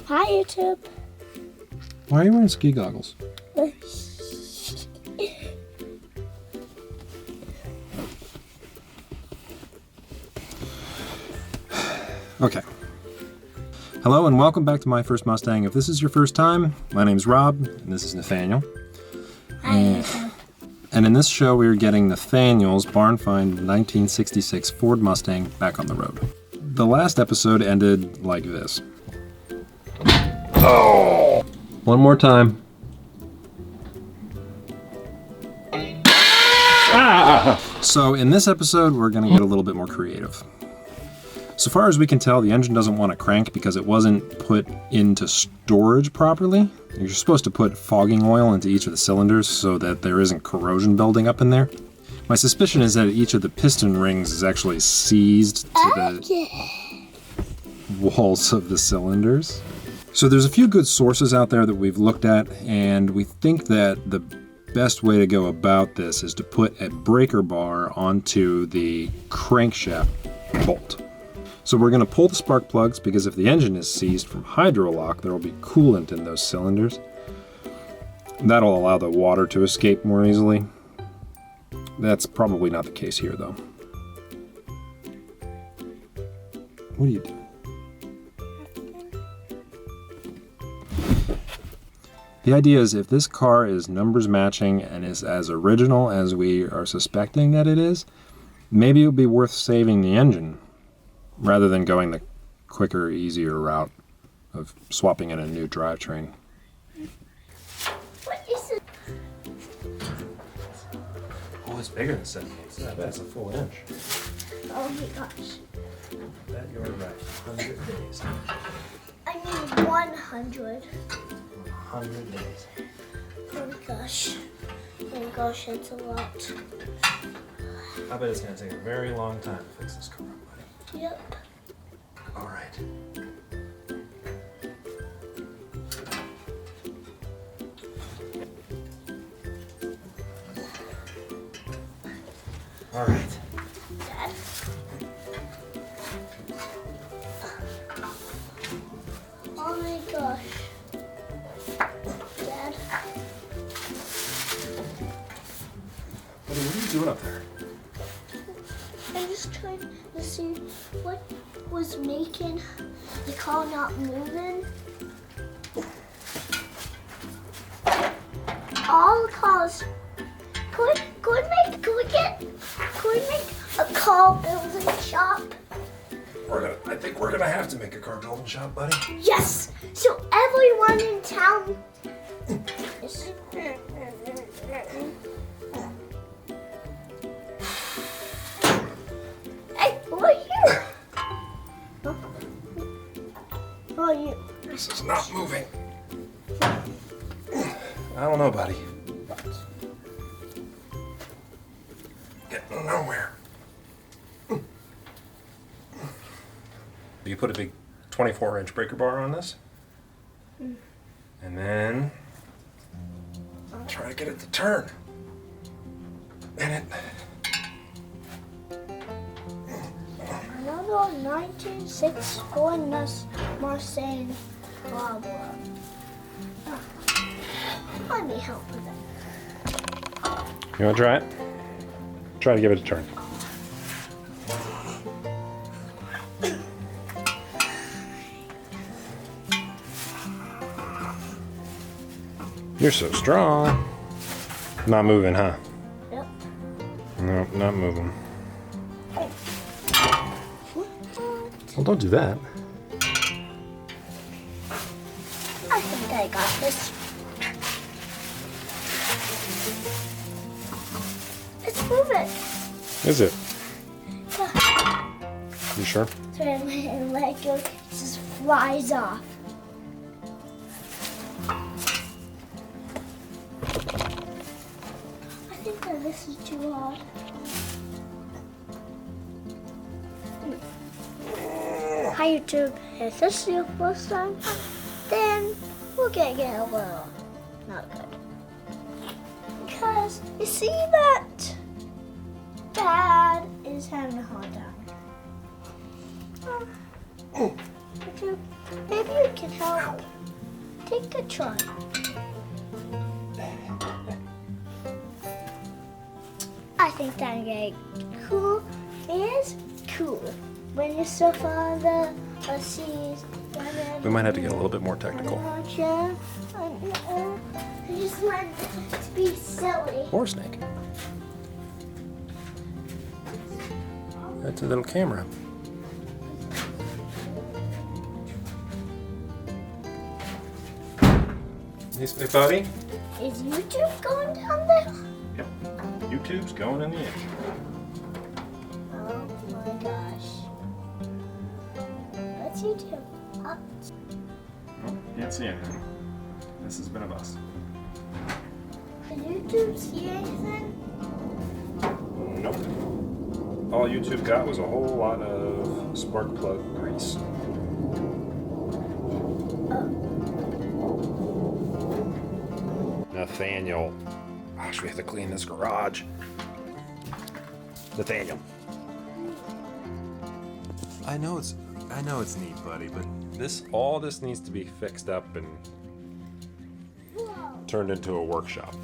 Hi, YouTube. Why are you wearing ski goggles? Okay. Hello and welcome back to My First Mustang. If this is your first time, my name's Rob and this is Nathaniel. Hi, YouTube. And in this show we are getting Nathaniel's barn find 1966 Ford Mustang back on the road. The last episode ended like this. Oh! One more time. So in this episode, we're going to get a little bit more creative. So far as we can tell, the engine doesn't want to crank because it wasn't put into storage properly. You're supposed to put fogging oil into each of the cylinders so that there isn't corrosion building up in there. My suspicion is that each of the piston rings is actually seized to the walls of the cylinders. So there's a few good sources out there that we've looked at, and we think that the best way to go about this is to put a breaker bar onto the crankshaft bolt. So we're going to pull the spark plugs because if the engine is seized from hydrolock, there will be coolant in those cylinders. That'll allow the water to escape more easily. That's probably not the case here, though. What are you doing? The idea is if this car is numbers matching and is as original as we are suspecting that it is, maybe it would be worth saving the engine rather than going the quicker, easier route of swapping in a new drivetrain. What is it? Oh, it's bigger than 78. I bet it's a full inch. Oh my gosh. I bet you're right. 100 days. I need 100. 100 days. Oh my gosh. Oh my gosh, that's a lot. I bet it's going to take a very long time to fix this car, buddy. Yep. All right. All right. Dad. Oh my gosh. Dad. Buddy, what are you doing up there? I'm just trying to see what was making the car not moving. All cars. Could we make a car building shop? I think we're gonna have to make a car building shop, buddy. Yes. So everyone in town is. Hey, who are you? Huh? Who are you? This is not moving. I don't know, buddy. Getting nowhere. You put a big 24-inch breaker bar on this. And then try to get it to turn. And Another 1964 Mustang problem. Let me help with it. you want to try it? Try to give it a turn. You're so strong. Not moving, huh? Yep. No, not moving. Well, don't do that. I think I got this. It's moving. Is it? Yeah. You sure? So I let go, it just flies off. I think that this is too hard. Hi YouTube, if this is your first time, then we're gonna get a little not good. Because you see that Dad is having a hard time. Maybe you can help. Take a try. I think that getting cool is cool. When you surf on the seas. We might have to get a little bit more technical. I just want it to be silly. Or snake. That's a little camera. Hey, buddy. Is YouTube going down there? Yep. YouTube's going in the edge. Oh my gosh. What's YouTube? Up. Oh, can't see anything. This has been a bust. Can YouTube see anything? Nope. All YouTube got was a whole lot of spark plug grease. Nathaniel. Gosh, we have to clean this garage. Nathaniel. I know it's neat, buddy, but all this needs to be fixed up and turned into a workshop.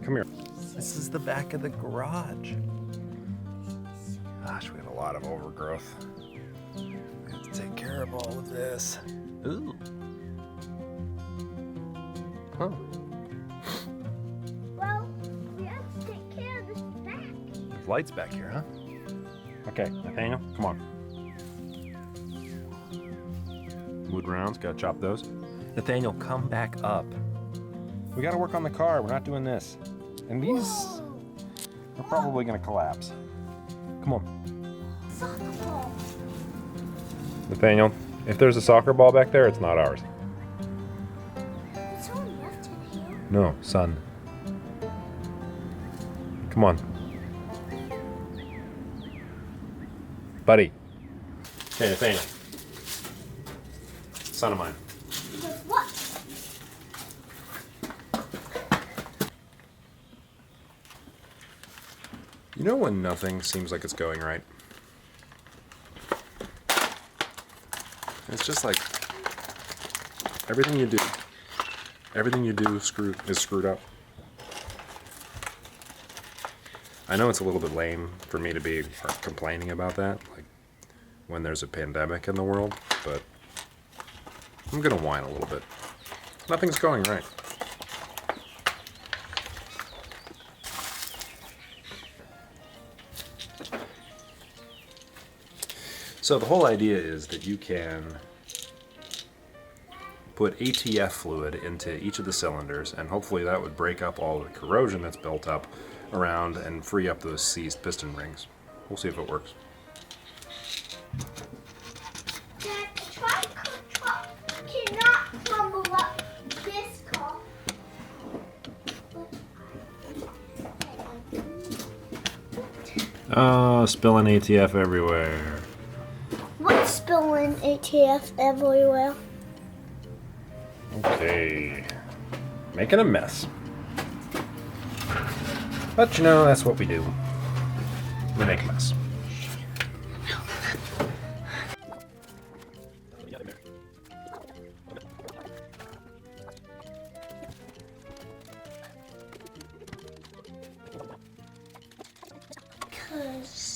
Come here. This is the back of the garage. Gosh, we have a lot of overgrowth. We have to take care of all of this. Ooh. Huh. Well, we have to take care of this back. There's lights back here, huh? Okay, Nathaniel, come on. Wood rounds, gotta chop those. Nathaniel, come back up. We gotta work on the car, we're not doing this. And these are probably gonna collapse. Come on. Soccer ball. Nathaniel, if there's a soccer ball back there, it's not ours. It's only left in here. No, son. Come on. Buddy. Hey, Nathaniel. Son of mine. With what? You know when nothing seems like it's going right? It's just like everything you do is screwed up. I know it's a little bit lame for me to be complaining about that, like when there's a pandemic in the world, but I'm gonna whine a little bit. Nothing's going right. So the whole idea is that you can put ATF fluid into each of the cylinders, and hopefully that would break up all the corrosion that's built up around and free up those seized piston rings. We'll see if it works. Dad, the truck cannot crumble up this car. Oh, spilling ATF everywhere. What's spilling ATF everywhere? Okay. Making a mess. But you know, that's what we do. We make a mess.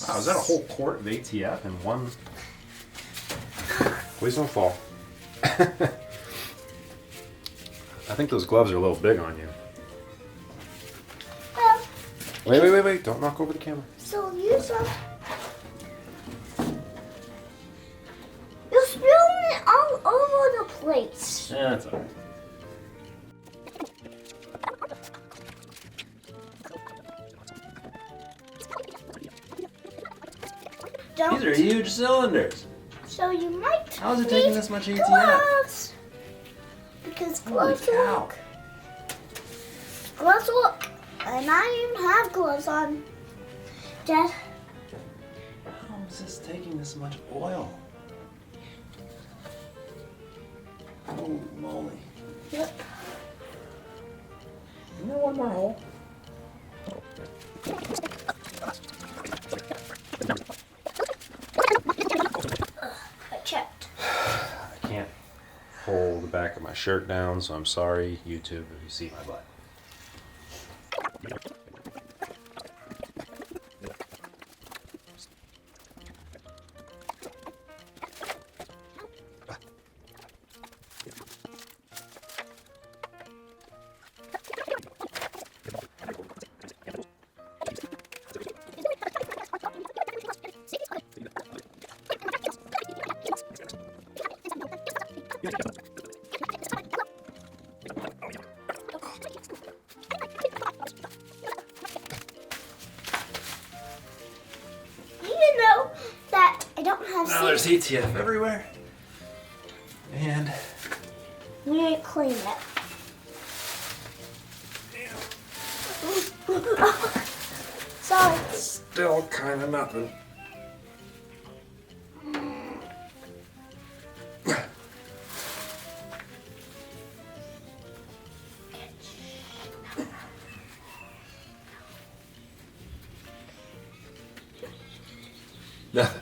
Wow, is that a whole quart of ATF in one? Please don't fall. I think those gloves are a little big on you. Well, Wait. Don't knock over the camera. so you're spilling it all over the place. Yeah, that's alright. Don't. These are huge cylinders. So you might. How is it taking need this much ATF? gloves. Because gloves Holy cow. work. Gloves work. And I even have gloves on. Dad. How is this taking this much oil? Holy moly. Yep. Isn't there one more hole? I checked. pull the back of my shirt down, so I'm sorry, YouTube, if you see my butt. Now there's ATF everywhere. And we didn't clean it. Sorry. Still kind of nothing. Nothing.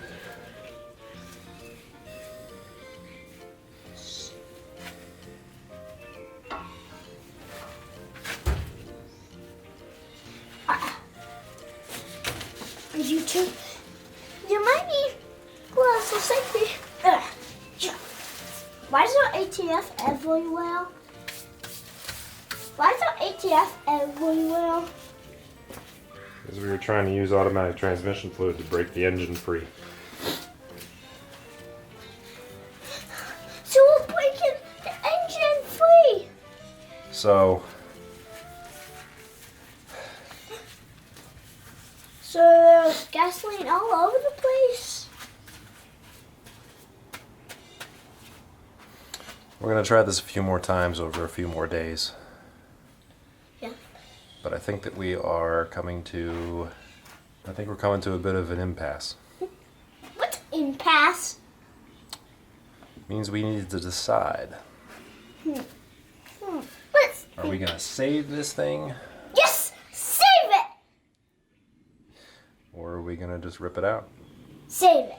YouTube, you might need glass of safety. Why is there ATF everywhere? Why is there ATF everywhere? Because we were trying to use automatic transmission fluid to break the engine free. So we're breaking the engine free. So there's gasoline all over the place. we're going to try this a few more times over a few more days. Yeah. But I think that we are coming to, I think we're coming to a bit of an impasse. What's impasse? Means we need to decide. What's Are we going to save this thing? Yes! Save it! Or are we going to just rip it out? Save it!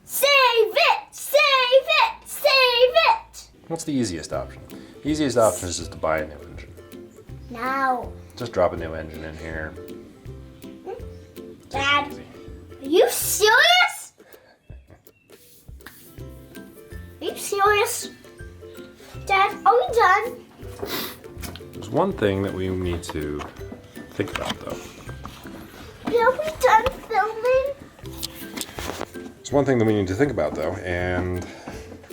Save it! Save it! Save it! What's the easiest option? The easiest option is just to buy a new engine. Now. Just drop a new engine in here. Dad, are you serious? Are you serious? Dad, are we done? There's one thing that we need to think about, though. Are we done filming? There's one thing that we need to think about, though, and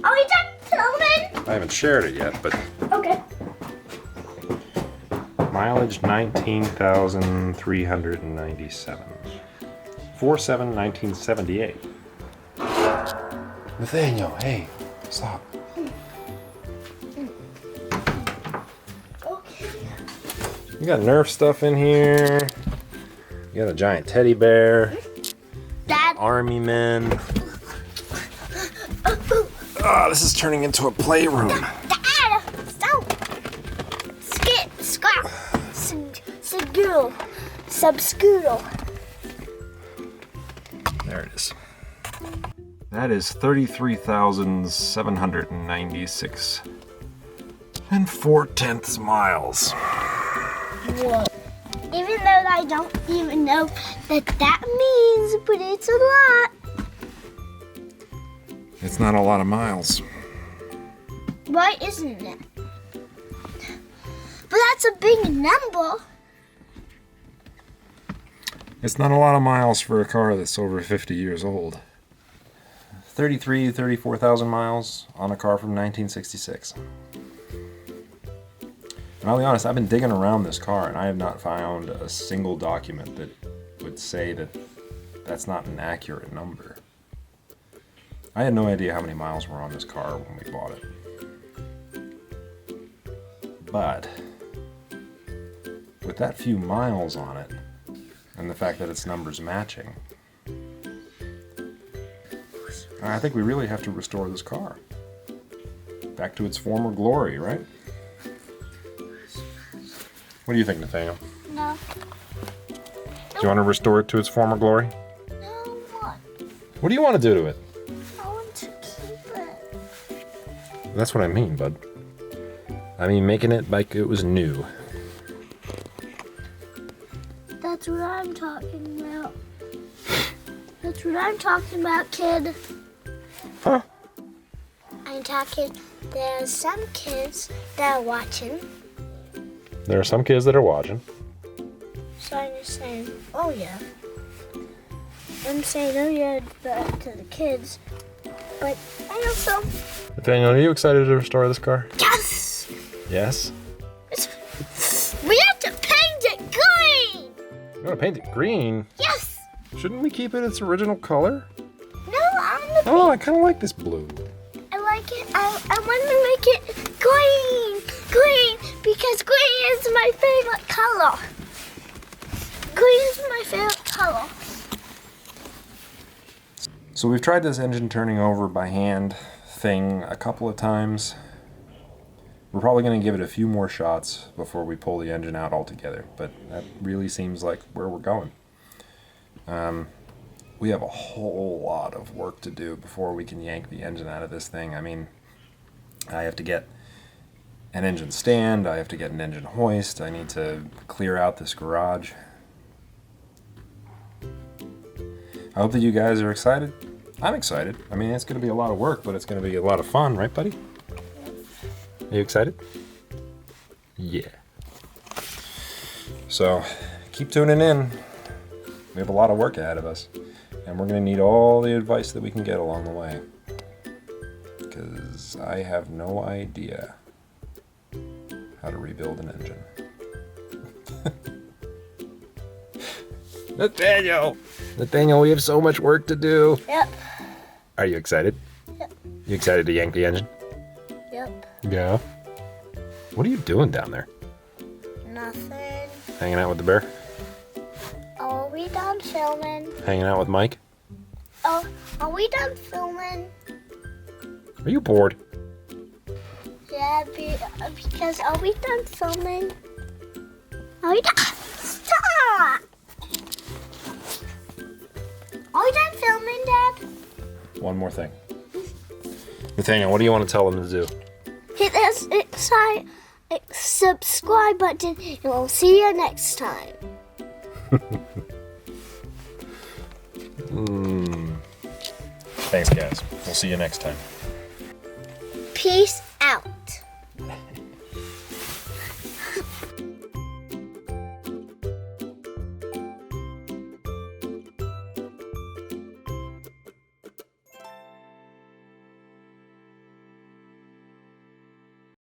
Are we done filming? I haven't shared it yet, but Okay. mileage 19,397. 4/7/1978. Nathaniel, hey, stop. Okay. You got Nerf stuff in here. You got a giant teddy bear. Dad. Army men. Oh, this is turning into a playroom. Dad, stop. Skip, scrap, scoodle, subscoodle. There it is. That is 33,796 and 4/10 miles. Whoa. Even though I don't even know what that means, but it's a lot. It's not a lot of miles. Why isn't it? But that's a big number. It's not a lot of miles for a car that's over 50 years old. 34,000 miles on a car from 1966. And I'll be honest, I've been digging around this car and I have not found a single document that would say that that's not an accurate number. I had no idea how many miles were on this car when we bought it. But with that few miles on it, and the fact that its number's matching, I think we really have to restore this car back to its former glory, right? What do you think, Nathaniel? No. Do you want to restore it to its former glory? No, what? What do you want to do to it? I want to keep it. That's what I mean, bud. I mean making it like it was new. That's what I'm talking about. That's what I'm talking about, kid. Huh? I'm talking, there's some kids that are watching. There are some kids that are watching. So I'm just saying, oh yeah. I'm saying, oh yeah, to the kids. But I also... Nathaniel, are you excited to restore this car? Yes! Yes? We have to paint it green! You want to paint it green? Yes! Shouldn't we keep it its original color? No, I'm the Oh, I kind of like this blue. I like it. I want to make it green! Green! Because green is my favorite color. Green is my favorite color. So we've tried this engine turning over by hand thing a couple of times. We're probably going to give it a few more shots before we pull the engine out altogether, but that really seems like where we're going. We have a whole lot of work to do before we can yank the engine out of this thing. I mean, I have to get an engine stand, I have to get an engine hoist, I need to clear out this garage. I hope that you guys are excited. I'm excited. I mean, it's going to be a lot of work, but it's going to be a lot of fun, right, buddy? Are you excited? Yeah. So, keep tuning in. We have a lot of work ahead of us, and we're going to need all the advice that we can get along the way. Because I have no idea how to rebuild an engine. Nathaniel, we have so much work to do. Yep. Are you excited? Yep. You excited to yank the engine? Yep. Yeah. What are you doing down there? Nothing. Hanging out with the bear? Are we done filming? Hanging out with Mike? Oh, are we done filming? Are you bored? Yeah, because are we done filming? Are we done? Stop! Are we done filming, Dad? One more thing. Nathaniel, what do you want to tell them to do? Hit that subscribe button, and we'll see you next time. Thanks, guys. We'll see you next time. Peace out.